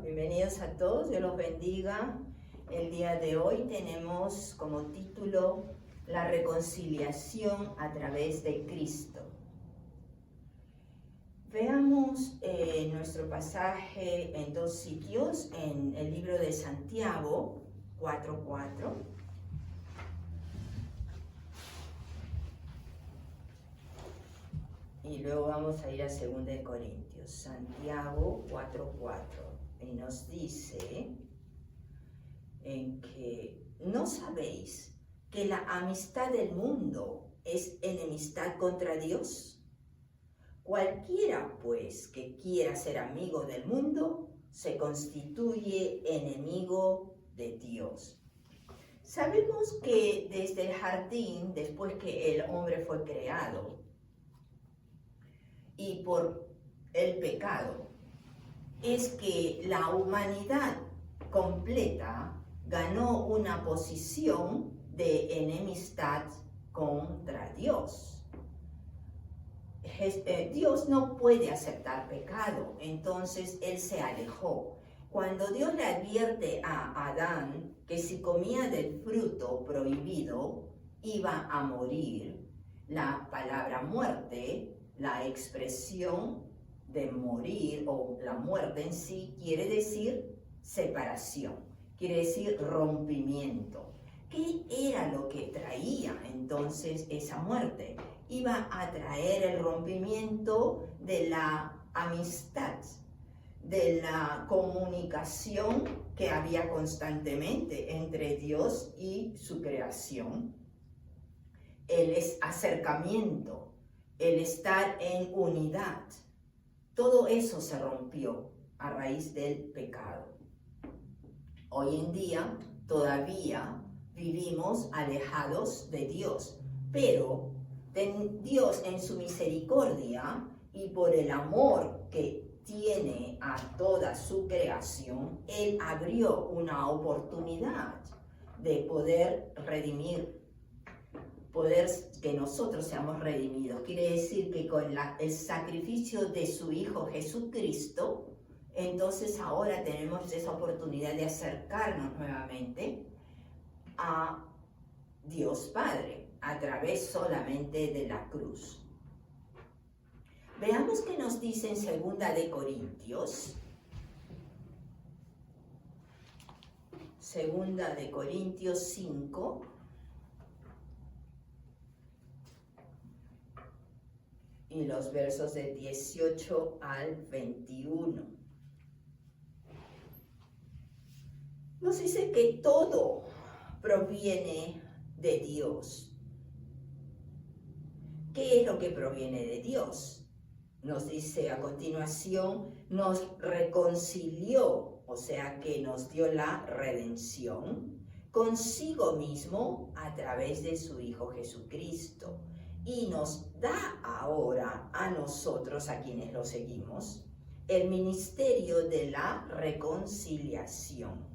Bienvenidos a todos, Dios los bendiga. El día de hoy tenemos como título La reconciliación a través de Cristo. Veamos nuestro pasaje en dos sitios, en el libro de Santiago 4:4. Y luego vamos a ir a 2 de Corintios, Santiago 4:4. Y nos dice en que no sabéis que la amistad del mundo es enemistad contra Dios. Cualquiera, pues, que quiera ser amigo del mundo, se constituye enemigo de Dios. Sabemos que desde el jardín, después que el hombre fue creado, y por el pecado, es que la humanidad completa ganó una posición de enemistad contra Dios. Dios no puede aceptar pecado, entonces Él se alejó. Cuando Dios le advierte a Adán que si comía del fruto prohibido iba a morir, la palabra muerte, la expresión de morir o la muerte en sí quiere decir separación, quiere decir rompimiento. ¿Qué era lo que traía entonces esa muerte? Iba a traer el rompimiento de la amistad, de la comunicación que había constantemente entre Dios y su creación, el acercamiento, el estar en unidad. Todo eso se rompió a raíz del pecado. Hoy en día todavía vivimos alejados de Dios, pero Dios en su misericordia y por el amor que tiene a toda su creación, Él abrió una oportunidad de poder redimir, poder que nosotros seamos redimidos. Quiere decir que con el sacrificio de su Hijo Jesucristo, entonces ahora tenemos esa oportunidad de acercarnos nuevamente a Dios Padre a través solamente de la cruz. Veamos qué nos dice en 2 de Corintios. 2 de Corintios 5. Y los versos de 18 al 21. Nos dice que todo proviene de Dios. ¿Qué es lo que proviene de Dios? Nos dice a continuación, nos reconcilió, o sea que nos dio la redención consigo mismo a través de su Hijo Jesucristo. Y nos da ahora a nosotros, a quienes lo seguimos, el ministerio de la reconciliación.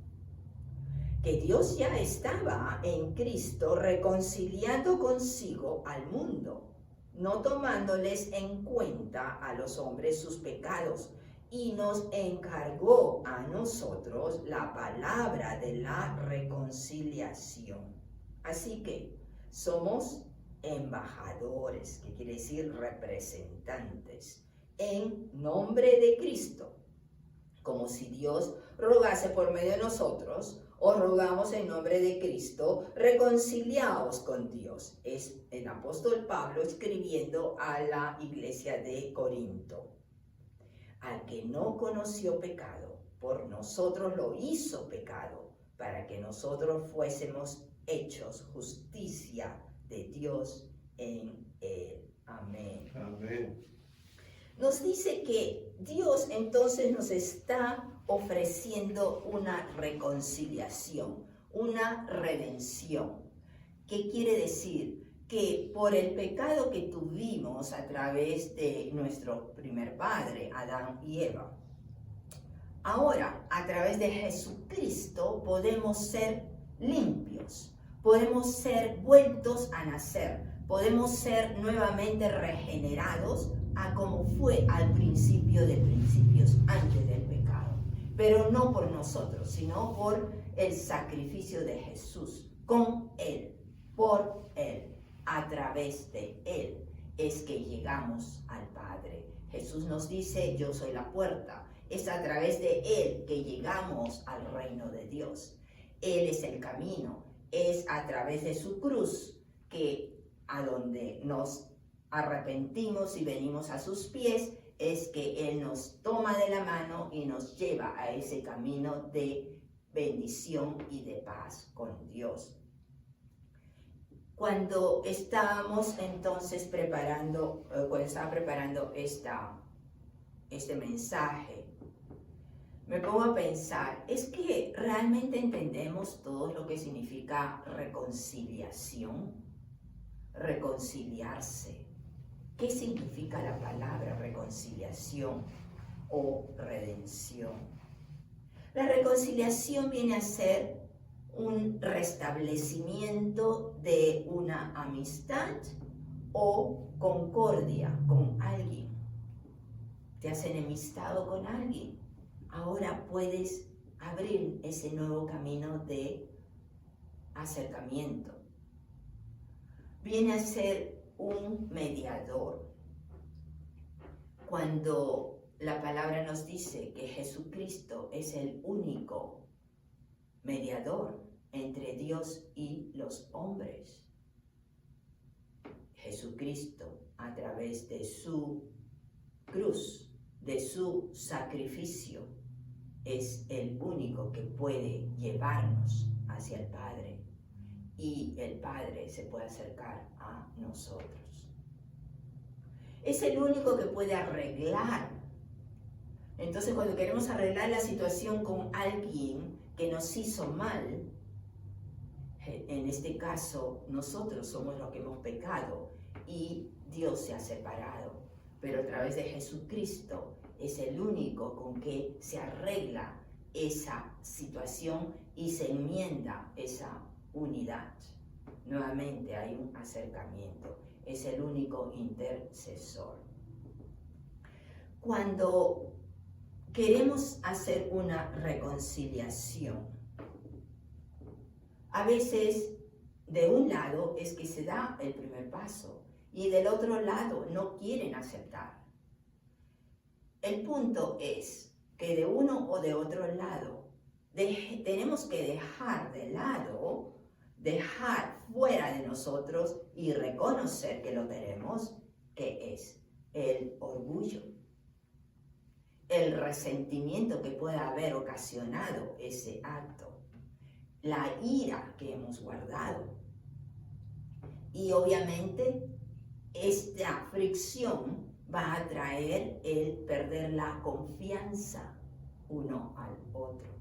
Que Dios ya estaba en Cristo reconciliando consigo al mundo, no tomándoles en cuenta a los hombres sus pecados, y nos encargó a nosotros la palabra de la reconciliación. Así que somos embajadores, que quiere decir representantes, en nombre de Cristo, como si Dios rogase por medio de nosotros. Os rogamos en nombre de Cristo, reconciliaos con Dios. Es el apóstol Pablo escribiendo a la iglesia de Corinto. Al que no conoció pecado, por nosotros lo hizo pecado, para que nosotros fuésemos hechos justicia de Dios en él. Amén. Amén. Nos dice que Dios entonces nos está ofreciendo una reconciliación, una redención. ¿Qué quiere decir? Que por el pecado que tuvimos a través de nuestro primer padre, Adán y Eva, ahora a través de Jesucristo podemos ser limpios, podemos ser vueltos a nacer, podemos ser nuevamente regenerados a como fue al principio de principios, antes del pecado. pero no por nosotros, sino por el sacrificio de Jesús, con Él, por Él, a través de Él, es que llegamos al Padre. Jesús nos dice, yo soy la puerta. Es a través de Él que llegamos al reino de Dios. Él es el camino. Es a través de su cruz que a donde nos arrepentimos y venimos a sus pies, es que Él nos toma de la mano y nos lleva a ese camino de bendición y de paz con Dios. Cuando estábamos entonces cuando estaba preparando este mensaje, me pongo a pensar, ¿es que realmente entendemos todo lo que significa reconciliación? Reconciliarse. ¿Qué significa la palabra reconciliación o redención? La reconciliación viene a ser un restablecimiento de una amistad o concordia con alguien. Te has enemistado con alguien. Ahora puedes abrir ese nuevo camino de acercamiento. Viene a ser un mediador. Cuando la palabra nos dice que Jesucristo es el único mediador entre Dios y los hombres. Jesucristo, a través de su cruz, de su sacrificio, es el único que puede llevarnos hacia el Padre. Y el Padre se puede acercar a nosotros. Es el único que puede arreglar. Entonces, cuando queremos arreglar la situación con alguien que nos hizo mal, en este caso, nosotros somos los que hemos pecado y Dios se ha separado. Pero a través de Jesucristo es el único con que se arregla esa situación y se enmienda esa unidad. Nuevamente hay un acercamiento. Es el único intercesor. Cuando queremos hacer una reconciliación, a veces de un lado es que se da el primer paso y del otro lado no quieren aceptar. El punto es que de uno o de otro lado tenemos que dejar fuera de nosotros y reconocer que lo tenemos, que es el orgullo, el resentimiento que pueda haber ocasionado ese acto, la ira que hemos guardado. Y obviamente esta fricción va a traer el perder la confianza uno al otro.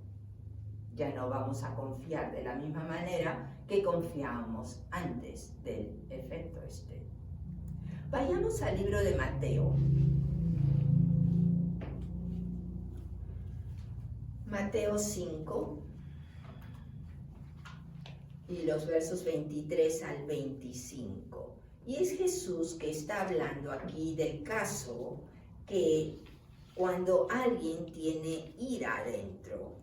Ya no vamos a confiar de la misma manera que confiábamos antes del efecto este. Vayamos al libro de Mateo. Mateo 5 y los versos 23 al 25. Y es Jesús que está hablando aquí del caso que cuando alguien tiene ira adentro,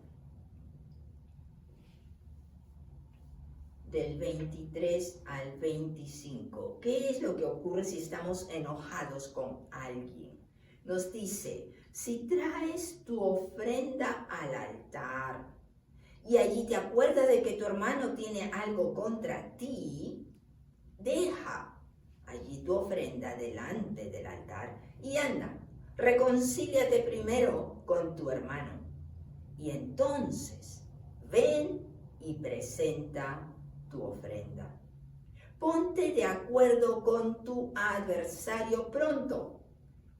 del 23 al 25. ¿Qué es lo que ocurre si estamos enojados con alguien? Nos dice, si traes tu ofrenda al altar y allí te acuerdas de que tu hermano tiene algo contra ti, deja allí tu ofrenda delante del altar y anda, reconcíliate primero con tu hermano y entonces ven y presenta tu ofrenda. Ponte de acuerdo con tu adversario pronto,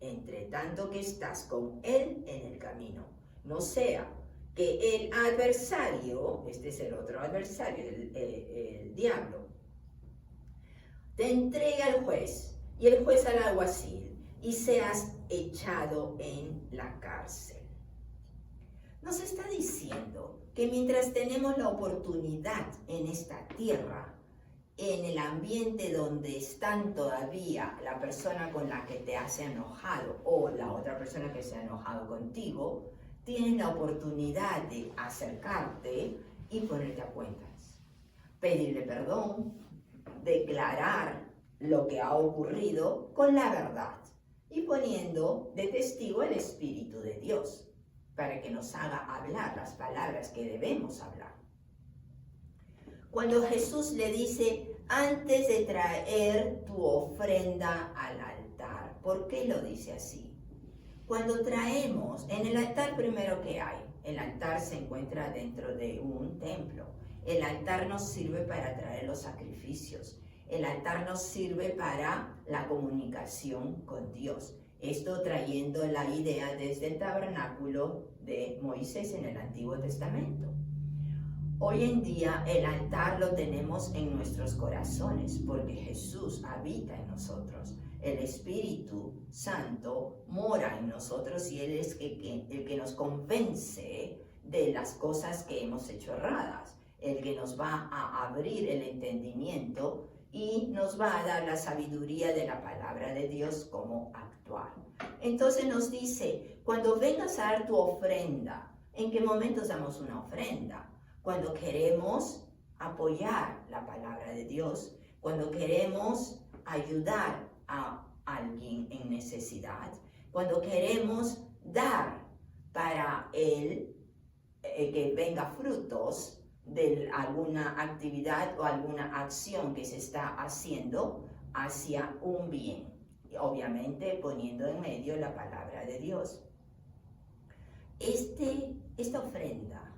entre tanto que estás con él en el camino. No sea que el adversario, este es el otro adversario, el diablo, te entregue al juez y el juez al alguacil y seas echado en la cárcel. Nos está diciendo que mientras tenemos la oportunidad en esta tierra, en el ambiente donde están todavía la persona con la que te has enojado o la otra persona que se ha enojado contigo, tienes la oportunidad de acercarte y ponerte a cuentas, pedirle perdón, declarar lo que ha ocurrido con la verdad y poniendo de testigo el Espíritu de Dios para que nos haga hablar las palabras que debemos hablar. Cuando Jesús le dice, antes de traer tu ofrenda al altar, ¿por qué lo dice así? Cuando traemos, en el altar primero que hay, el altar se encuentra dentro de un templo. El altar nos sirve para traer los sacrificios. El altar nos sirve para la comunicación con Dios. Esto trayendo la idea desde el tabernáculo de Moisés en el Antiguo Testamento. Hoy en día el altar lo tenemos en nuestros corazones porque Jesús habita en nosotros. El Espíritu Santo mora en nosotros y Él es el que nos convence de las cosas que hemos hecho erradas, el que nos va a abrir el entendimiento y nos va a dar la sabiduría de la palabra de Dios cómo actuar. Entonces nos dice, cuando vengas a dar tu ofrenda, ¿en qué momentos damos una ofrenda? Cuando queremos apoyar la palabra de Dios, cuando queremos ayudar a alguien en necesidad, cuando queremos dar para él que venga frutos de alguna actividad o alguna acción que se está haciendo hacia un bien, obviamente poniendo en medio la palabra de Dios. Esta ofrenda,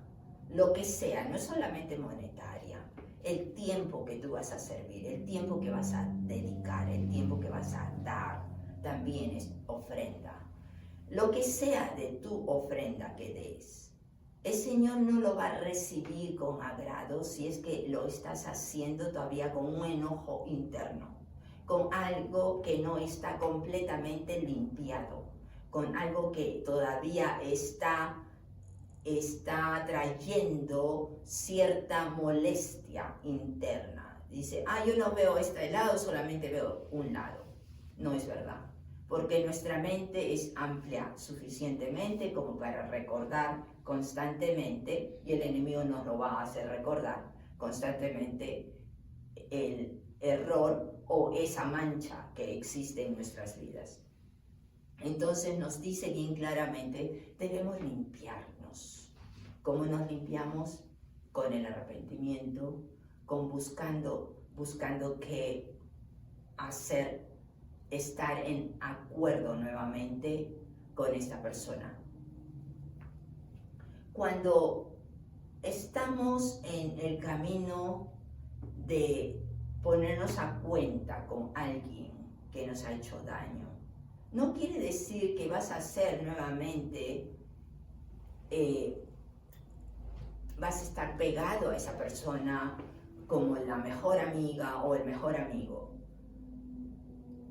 lo que sea, no es solamente monetaria, el tiempo que tú vas a servir, el tiempo que vas a dedicar, el tiempo que vas a dar, también es ofrenda. Lo que sea de tu ofrenda que des, el Señor no lo va a recibir con agrado si es que lo estás haciendo todavía con un enojo interno, con algo que no está completamente limpiado, con algo que todavía está trayendo cierta molestia interna. Dice, yo no veo este lado, solamente veo un lado. No es verdad, porque nuestra mente es amplia suficientemente como para recordar constantemente, y el enemigo nos lo va a hacer recordar constantemente el error o esa mancha que existe en nuestras vidas. Entonces nos dice bien claramente, debemos limpiarnos. ¿Cómo nos limpiamos? Con el arrepentimiento, con buscando qué hacer, estar en acuerdo nuevamente con esta persona. Cuando estamos en el camino de ponernos a cuenta con alguien que nos ha hecho daño, no quiere decir que vas a ser nuevamente, vas a estar pegado a esa persona como la mejor amiga o el mejor amigo.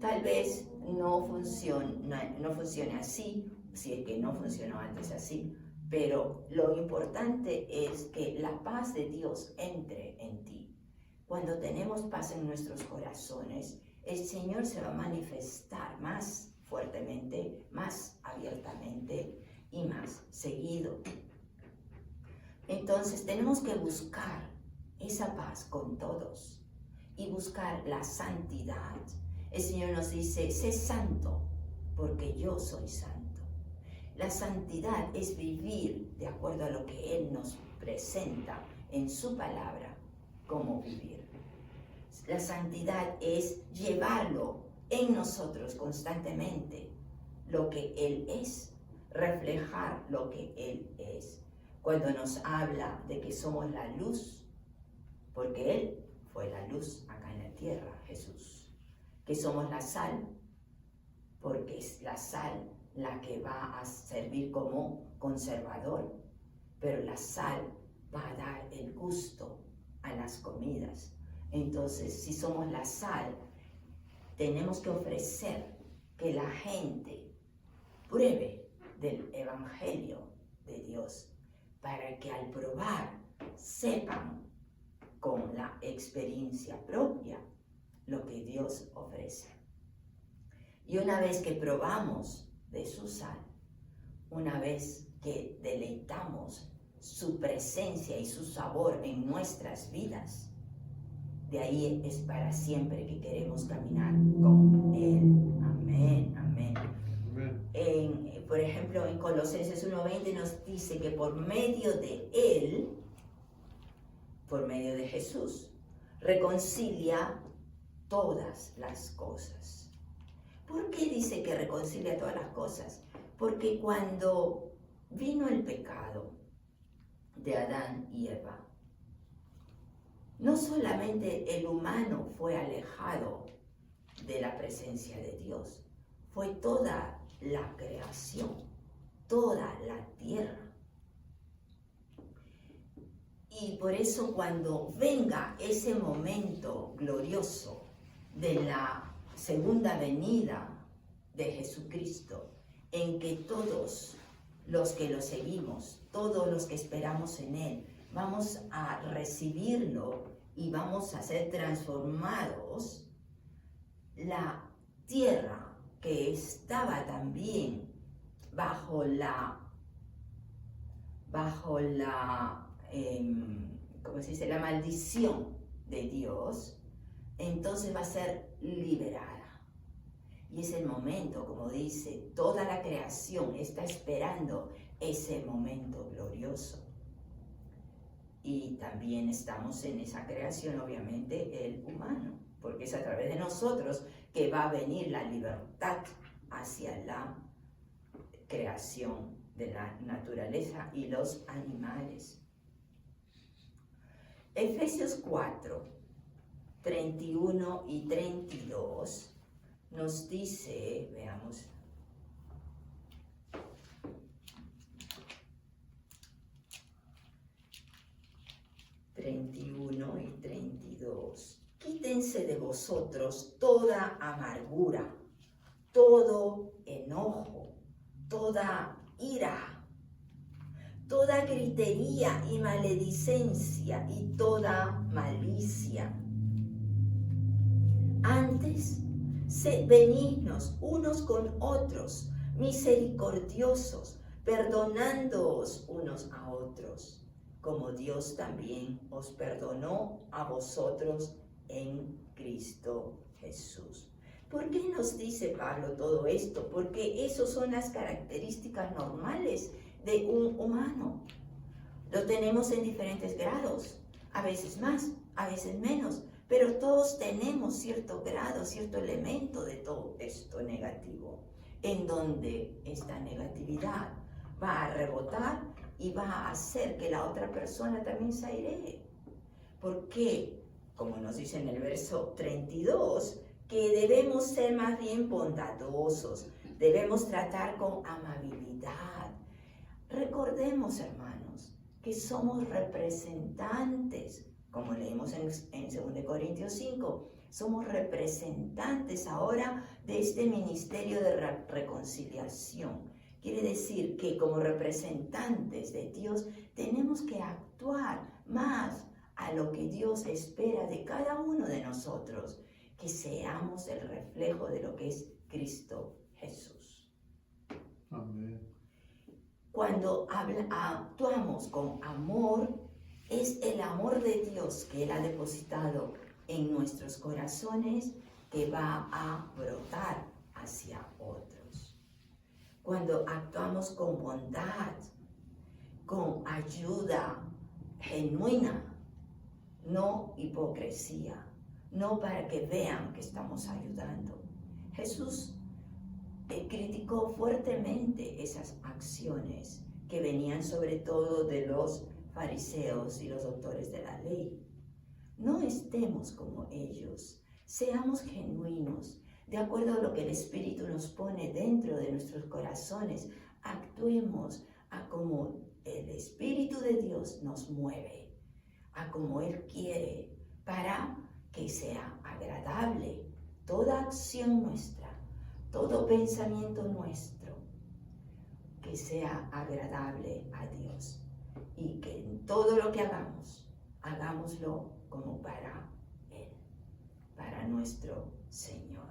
Tal vez no funcione así, si es que no funcionó antes así, pero lo importante es que la paz de Dios entre en ti. Cuando tenemos paz en nuestros corazones, el Señor se va a manifestar más fuertemente, más abiertamente y más seguido. Entonces tenemos que buscar esa paz con todos y buscar la santidad. El Señor nos dice, sé santo porque yo soy santo. La santidad es vivir de acuerdo a lo que Él nos presenta en su palabra, cómo vivir. La santidad es llevarlo en nosotros constantemente, lo que Él es, reflejar lo que Él es. Cuando nos habla de que somos la luz, porque Él fue la luz acá en la tierra, Jesús. Que somos la sal, porque es la sal la que va a servir como conservador, pero la sal va a dar el gusto a las comidas. Entonces, si somos la sal, tenemos que ofrecer que la gente pruebe del Evangelio de Dios, para que al probar sepan con la experiencia propia lo que Dios ofrece. Y una vez que probamos de su sal, una vez que deleitamos su presencia y su sabor en nuestras vidas, de ahí es para siempre que queremos caminar con Él. Amén, amén. Por ejemplo, en Colosenses 1:20 nos dice que por medio de Él, por medio de Jesús, reconcilia todas las cosas. ¿Por qué dice que reconcilia todas las cosas? Porque cuando vino el pecado de Adán y Eva, no solamente el humano fue alejado de la presencia de Dios, fue toda la creación, toda la tierra. Y por eso cuando venga ese momento glorioso de la segunda venida de Jesucristo, en que todos los que lo seguimos, todos los que esperamos en Él, vamos a recibirlo y vamos a ser transformados, la tierra que estaba también bajo la ¿cómo se dice?, la maldición de Dios, entonces va a ser liberada. Y es el momento, como dice, toda la creación está esperando ese momento glorioso. Y también estamos en esa creación, obviamente, el humano, porque es a través de nosotros que va a venir la libertad hacia la creación de la naturaleza y los animales. Efesios 4, 31 y 32 nos dice, veamos, y 32. Quítense de vosotros toda amargura, todo enojo, toda ira, toda gritería y maledicencia y toda malicia. Antes, sed benignos unos con otros, misericordiosos, perdonándoos unos a otros, como Dios también os perdonó a vosotros en Cristo Jesús. ¿Por qué nos dice Pablo todo esto? Porque esas son las características normales de un humano. Lo tenemos en diferentes grados, a veces más, a veces menos, pero todos tenemos cierto grado, cierto elemento de todo esto negativo, en donde esta negatividad va a rebotar y va a hacer que la otra persona también se airee. Porque, como nos dice en el verso 32, que debemos ser más bien bondadosos, debemos tratar con amabilidad. Recordemos, hermanos, que somos representantes, como leímos en 2 Corintios 5, somos representantes ahora de este ministerio de reconciliación. Quiere decir que como representantes de Dios tenemos que actuar más a lo que Dios espera de cada uno de nosotros, que seamos el reflejo de lo que es Cristo Jesús. Amén. Cuando actuamos con amor, es el amor de Dios que Él ha depositado en nuestros corazones que va a brotar hacia otros. Cuando actuamos con bondad, con ayuda genuina, no hipocresía, no para que vean que estamos ayudando. Jesús criticó fuertemente esas acciones que venían sobre todo de los fariseos y los doctores de la ley. No estemos como ellos, seamos genuinos, de acuerdo a lo que el Espíritu nos pone dentro de nuestros corazones, actuemos a como el Espíritu de Dios nos mueve, a como Él quiere, para que sea agradable toda acción nuestra, todo pensamiento nuestro, que sea agradable a Dios, y que en todo lo que hagamos, hagámoslo como para Él, para nuestro Señor.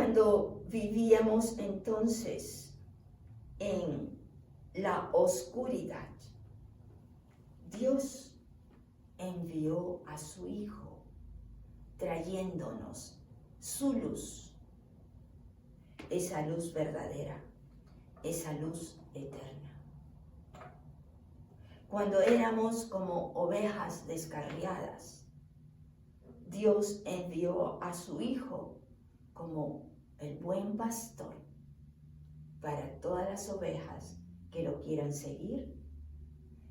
Cuando vivíamos entonces en la oscuridad, Dios envió a su Hijo trayéndonos su luz, esa luz verdadera, esa luz eterna. Cuando éramos como ovejas descarriadas, Dios envió a su Hijo como el buen pastor para todas las ovejas que lo quieran seguir,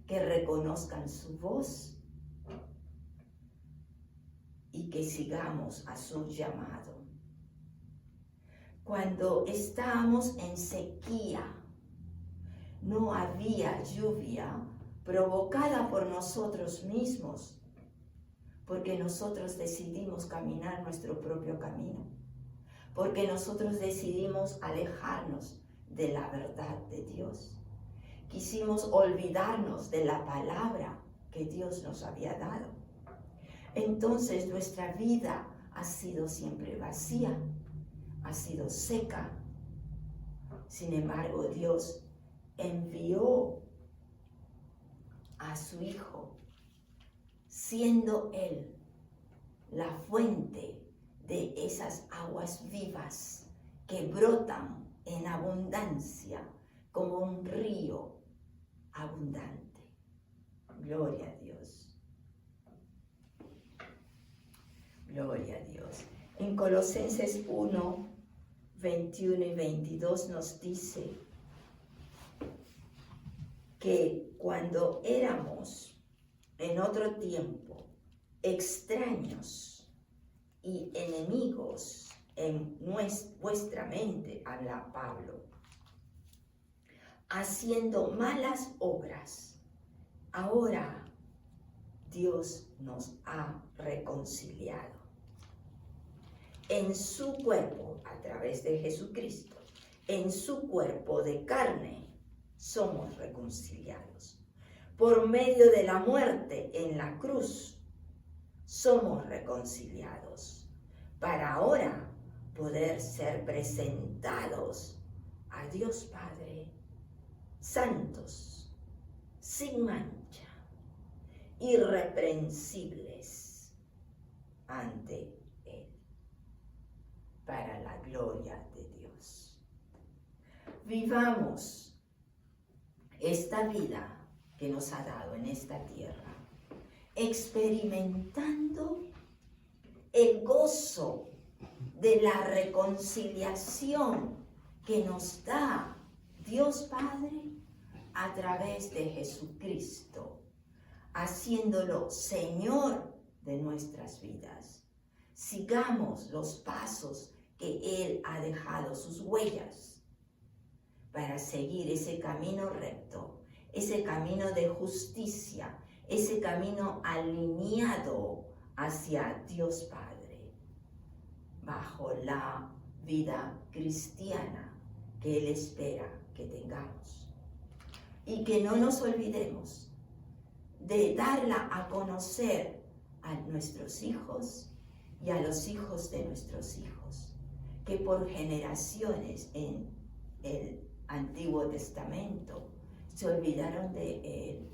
que reconozcan su voz y que sigamos a su llamado. Cuando estábamos en sequía, no había lluvia provocada por nosotros mismos, porque nosotros decidimos caminar nuestro propio camino, porque nosotros decidimos alejarnos de la verdad de Dios. Quisimos olvidarnos de la palabra que Dios nos había dado. Entonces nuestra vida ha sido siempre vacía, ha sido seca. Sin embargo, Dios envió a su Hijo, siendo Él la fuente de esas aguas vivas que brotan en abundancia como un río abundante. Gloria a Dios. Gloria a Dios. En Colosenses 1, 21 y 22 nos dice que cuando éramos en otro tiempo extraños y enemigos en vuestra mente, habla Pablo, haciendo malas obras, ahora Dios nos ha reconciliado en su cuerpo, a través de Jesucristo, en su cuerpo de carne, somos reconciliados. Por medio de la muerte en la cruz, somos reconciliados, para ahora poder ser presentados a Dios Padre, santos, sin mancha, irreprensibles ante Él, para la gloria de Dios. Vivamos esta vida que nos ha dado en esta tierra, experimentando el gozo de la reconciliación que nos da Dios Padre a través de Jesucristo, haciéndolo Señor de nuestras vidas. Sigamos los pasos que Él ha dejado, sus huellas, para seguir ese camino recto, ese camino de justicia, ese camino alineado hacia Dios Padre, bajo la vida cristiana que Él espera que tengamos. Y que no nos olvidemos de darla a conocer a nuestros hijos y a los hijos de nuestros hijos, que por generaciones en el Antiguo Testamento se olvidaron de Él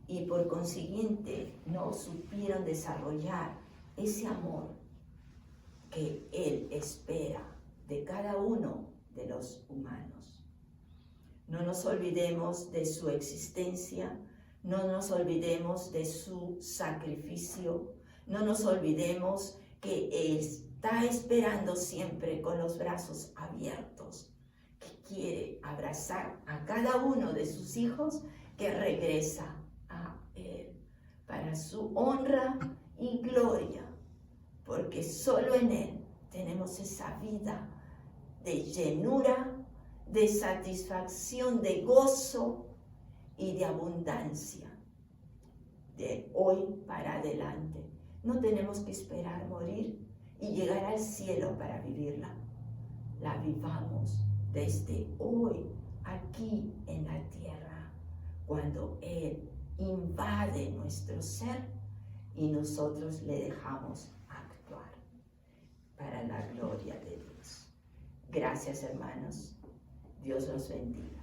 y por consiguiente no supieron desarrollar ese amor que Él espera de cada uno de los humanos. No nos olvidemos de su existencia, no nos olvidemos de su sacrificio, no nos olvidemos que Él está esperando siempre con los brazos abiertos, que quiere abrazar a cada uno de sus hijos que regresa a Él para su honra y gloria, porque solo en Él tenemos esa vida de llenura, de satisfacción, de gozo y de abundancia, de hoy para adelante. No tenemos que esperar morir y llegar al cielo para vivirla. La vivamos desde hoy, aquí en la tierra, cuando Él invade nuestro ser y nosotros le dejamos actuar para la gloria de Dios. Gracias, hermanos. Dios los bendiga.